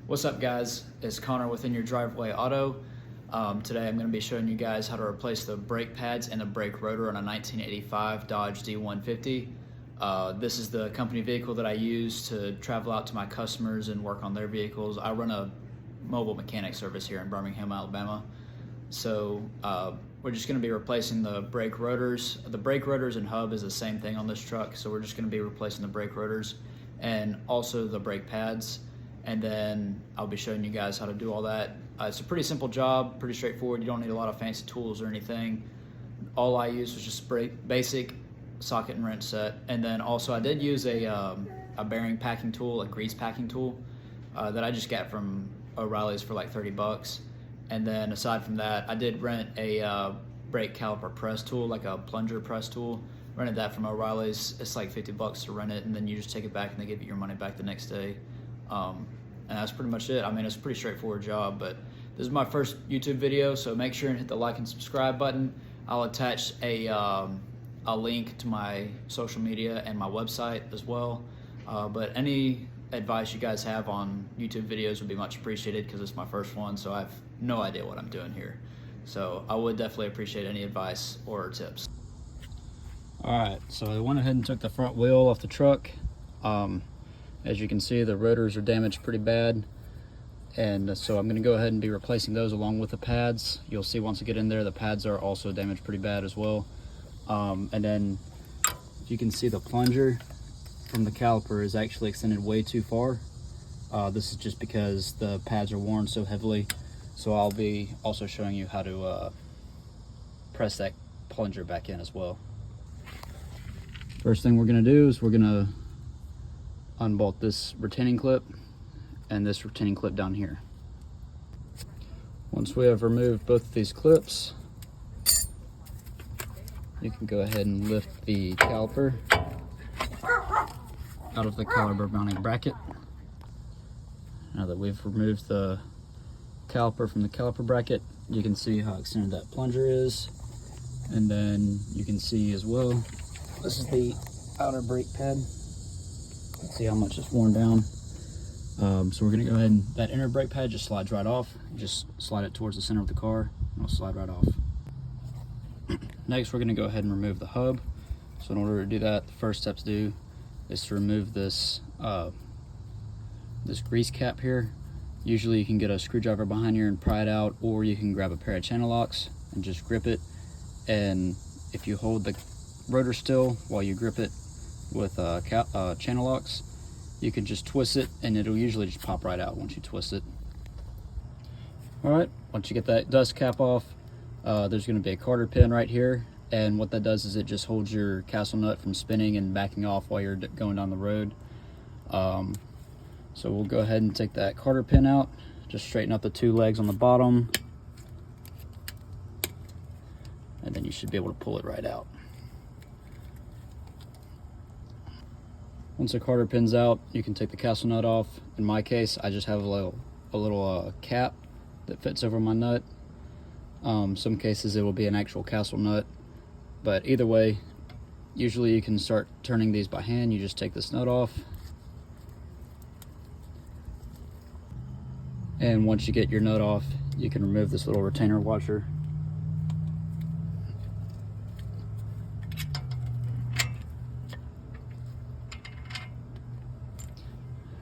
What's up guys, it's Connor Within Your Driveway Auto. Today I'm going to be showing you guys how to replace the brake pads and the brake rotor on a 1985 Dodge D150. This is the company vehicle that I use to travel out to my customers and work on their vehicles. I run a mobile mechanic service here in Birmingham, Alabama. So we're just going to be replacing the brake rotors. The brake rotors and hub is the same thing on this truck, so we're just going to be replacing the brake rotors and also the brake pads. And then I'll be showing you guys how to do all that. It's a pretty simple job, pretty straightforward. You don't need a lot of fancy tools or anything. All I used was just basic socket and wrench set. And then also I did use a bearing packing tool, a grease packing tool that I just got from O'Reilly's for like 30 bucks. And then aside from that, I did rent a brake caliper press tool, like a plunger press tool. Rented that from O'Reilly's. It's like 50 bucks to rent it, and then you just take it back and they give you your money back the next day. And that's pretty much it. I mean, it's a pretty straightforward job, but this is my first YouTube video, so make sure and hit the like and subscribe button. I'll attach a link to my social media and my website as well. But any advice you guys have on YouTube videos would be much appreciated because it's my first one, so I have no idea what I'm doing here. So I would definitely appreciate any advice or tips. All right, so I went ahead and took the front wheel off the truck. As you can see, the rotors are damaged pretty bad, and so I'm going to go ahead and be replacing those along with the pads. You'll see once I get in there, the pads are also damaged pretty bad as well. And then you can see the plunger from the caliper is actually extended way too far. This is just because the pads are worn so heavily. So I'll be also showing you how to press that plunger back in as well. First thing we're going to do is we're going to unbolt this retaining clip and this retaining clip down here. Once we have removed both of these clips, you can go ahead and lift the caliper out of the caliper mounting bracket. Now that we've removed the caliper from the caliper bracket, you can see how extended that plunger is, and then you can see as well, this is the outer brake pad. Let's see how much it's worn down. So we're gonna go ahead and, that inner brake pad just slides right off. Just slide it towards the center of the car, and it'll slide right off. Next, we're gonna go ahead and remove the hub. So in order to do that, the first step to do is to remove this, this grease cap here. Usually you can get a screwdriver behind here and pry it out, or you can grab a pair of channel locks and just grip it. And if you hold the rotor still while you grip it with channel locks, you can just twist it and it'll usually just pop right out once you twist it. All right, once you get that dust cap off, there's going to be a cotter pin right here, and what that does is it just holds your castle nut from spinning and backing off while you're going down the road. So we'll go ahead and take that cotter pin out, just straighten up the two legs on the bottom, and then you should be able to pull it right out. Once the cotter pin's out, you can take the castle nut off. In my case, I just have a little cap that fits over my nut. Some cases it will be an actual castle nut, but either way, usually you can start turning these by hand. You just take this nut off, and once you get your nut off, you can remove this little retainer washer.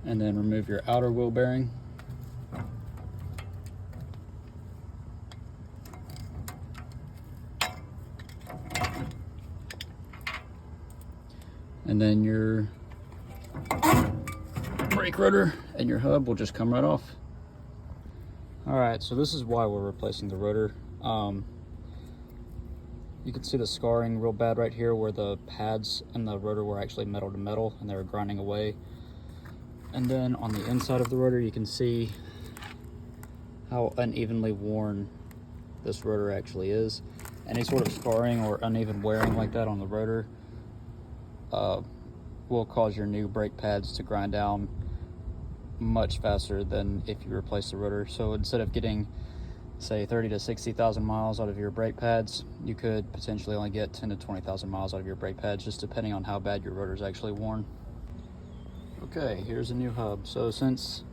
And then remove your outer wheel bearing. And then your brake rotor and your hub will just come right off. All right, so this is why we're replacing the rotor. You can see the scarring real bad right here where the pads and the rotor were actually metal to metal and they were grinding away. And then on the inside of the rotor, you can see how unevenly worn this rotor actually is. Any sort of scarring or uneven wearing like that on the rotor will cause your new brake pads to grind down much faster than if you replace the rotor. So instead of getting say 30 to 60,000 miles out of your brake pads, you could potentially only get 10 to 20,000 miles out of your brake pads, just depending on how bad your rotor is actually worn. Okay, here's a new hub. So since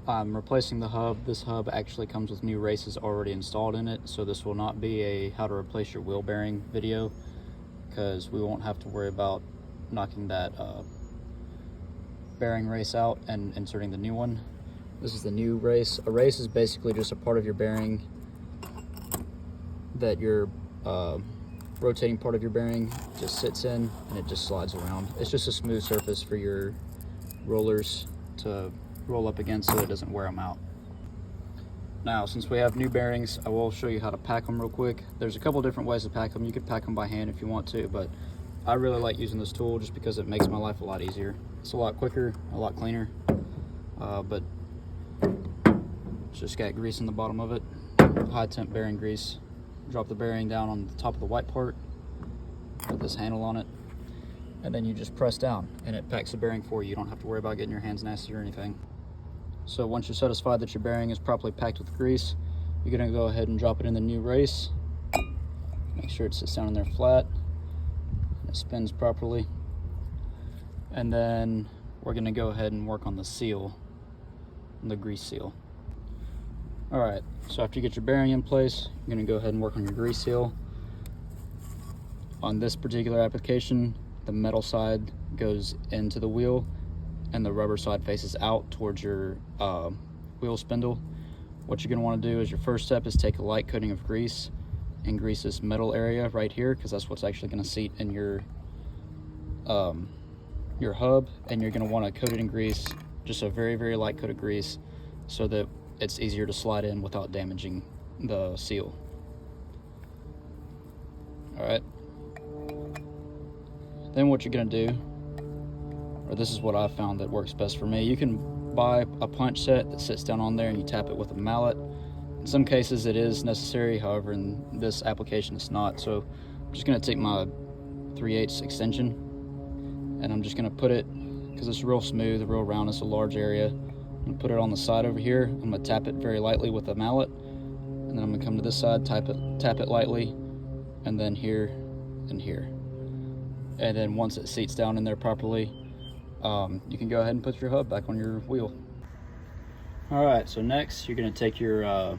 I'm replacing the hub, this hub actually comes with new races already installed in it, so this will not be a how to replace your wheel bearing video, because we won't have to worry about knocking that bearing race out and inserting the new one. This is the new race. A race is basically just a part of your bearing that your rotating part of your bearing just sits in and it just slides around. It's just a smooth surface for your rollers to roll up against so it doesn't wear them out. Now, since we have new bearings, I will show you how to pack them real quick. There's a couple different ways to pack them. You could pack them by hand if you want to, but I really like using this tool just because it makes my life a lot easier. It's a lot quicker, a lot cleaner, but it's just got grease in the bottom of it, high temp bearing grease. Drop the bearing down on the top of the white part, put this handle on it, and then you just press down and it packs the bearing for you. You don't have to worry about getting your hands nasty or anything. So once you're satisfied that your bearing is properly packed with grease, you're gonna go ahead and drop it in the new race. Make sure it sits down in there flat and it spins properly. And then we're gonna go ahead and work on the seal, the grease seal. All right, so after you get your bearing in place, you're gonna go ahead and work on your grease seal. On this particular application, the metal side goes into the wheel and the rubber side faces out towards your wheel spindle. What you're gonna wanna do is your first step is take a light coating of grease and grease this metal area right here, because that's what's actually gonna seat in your hub, and you're gonna wanna coat it in grease, just a very, very light coat of grease, so that it's easier to slide in without damaging the seal. All right. Then what you're gonna do, or this is what I've found that works best for me, you can buy a punch set that sits down on there and you tap it with a mallet. In some cases it is necessary, however in this application it's not. So I'm just gonna take my 3/8 extension and I'm just gonna put it, because it's real smooth, real round, it's a large area, I'm gonna put it on the side over here. I'm gonna tap it very lightly with a mallet, and then I'm gonna come to this side, tap it lightly, and then here and here. And then once it seats down in there properly, you can go ahead and put your hub back on your wheel. All right, so next you're gonna take your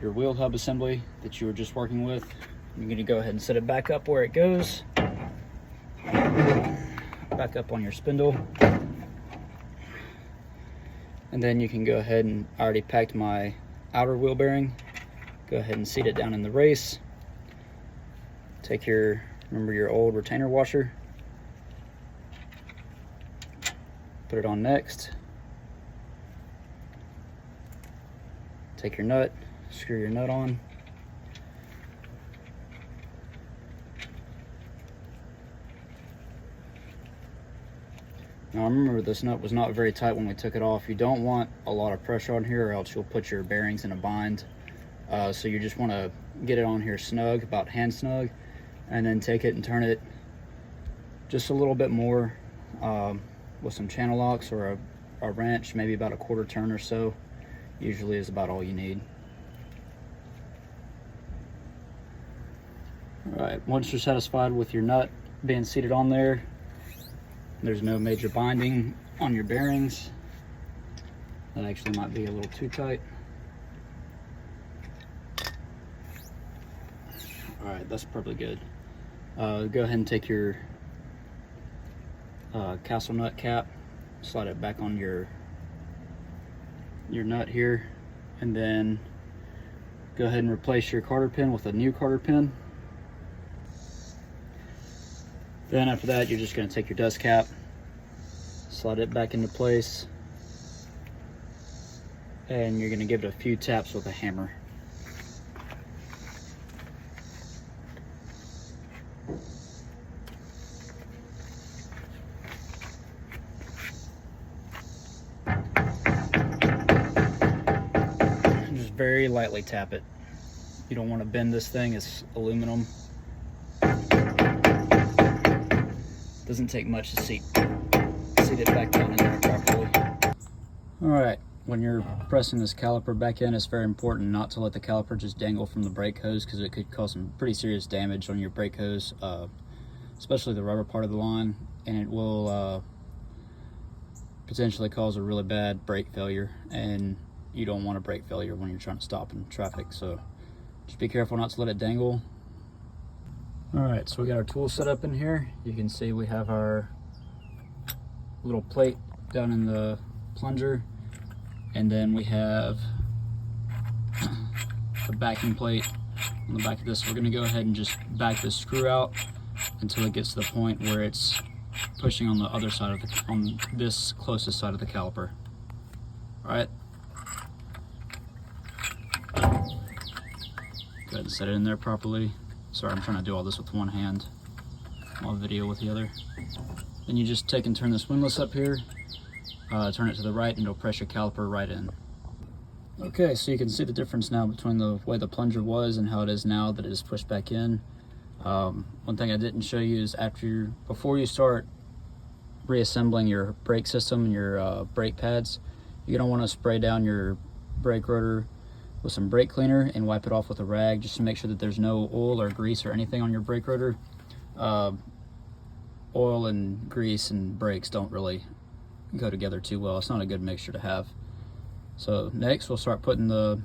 wheel hub assembly that you were just working with. You're gonna go ahead and set it back up where it goes, back up on your spindle. And then you can go ahead and, I already packed my outer wheel bearing, go ahead and seat it down in the race. Take remember your old retainer washer, put it on next. Take your nut, screw your nut on. Now remember, this nut was not very tight when we took it off. You don't want a lot of pressure on here or else you'll put your bearings in a bind. So you just want to get it on here snug, about hand snug, and then take it and turn it just a little bit more with some channel locks or a wrench, maybe about a quarter turn or so. Usually is about all you need. All right, once you're satisfied with your nut being seated on there, there's no major binding on your bearings. That actually might be a little too tight. All right, that's probably good. Go ahead and take your castle nut cap, slide it back on your nut here, and then go ahead and replace your carter pin with a new carter pin. Then after that, you're just going to take your dust cap, slide it back into place, and you're going to give it a few taps with a hammer. Just very lightly tap it. You don't want to bend this thing, it's aluminum. Doesn't take much to seat it back down in there properly. All right, when you're pressing this caliper back in, it's very important not to let the caliper just dangle from the brake hose, because it could cause some pretty serious damage on your brake hose, especially the rubber part of the line, and it will potentially cause a really bad brake failure, and you don't want a brake failure when you're trying to stop in traffic. So just be careful not to let it dangle. All right, so we got our tool set up in here. You can see we have our little plate down in the plunger, and then we have the backing plate on the back of this. We're going to go ahead and just back this screw out until it gets to the point where it's pushing on the other side of the, on this closest side of the caliper. All right. Go ahead and set it in there properly. Sorry, I'm trying to do all this with one hand while video with the other. Then you just take and turn this windlass up here, turn it to the right, and it'll press your caliper right in. Okay, so you can see the difference now between the way the plunger was and how it is now that it is pushed back in. One thing I didn't show you is before you start reassembling your brake system and your brake pads, you're going to want to spray down your brake rotor with some brake cleaner and wipe it off with a rag, just to make sure that there's no oil or grease or anything on your brake rotor. Oil and grease and brakes don't really go together too well. It's not a good mixture to have. So next we'll start putting the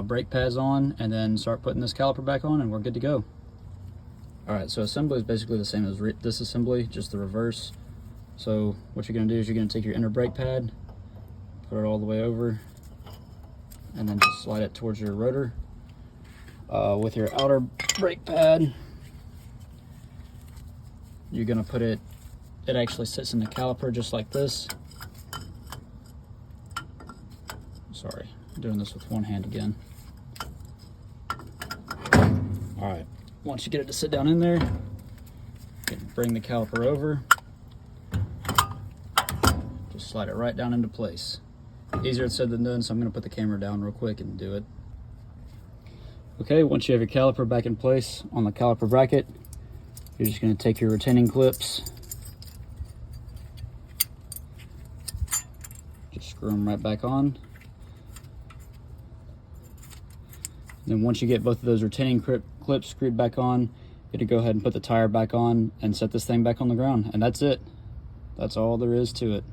brake pads on, and then start putting this caliper back on, and we're good to go. Alright, so assembly is basically the same as this assembly, just the reverse. So what you're going to do is you're going to take your inner brake pad, put it all the way over, and then just slide it towards your rotor. With your outer brake pad, you're going to put it actually sits in the caliper just like this. Sorry, I'm doing this with one hand again. Alright, once you get it to sit down in there, you can bring the caliper over, just slide it right down into place. Easier said than done, so I'm going to put the camera down real quick and do it. Okay, once you have your caliper back in place on the caliper bracket, you're just going to take your retaining clips, just screw them right back on. Then once you get both of those retaining clips screwed back on, you're going to go ahead and put the tire back on and set this thing back on the ground. And that's it. That's all there is to it.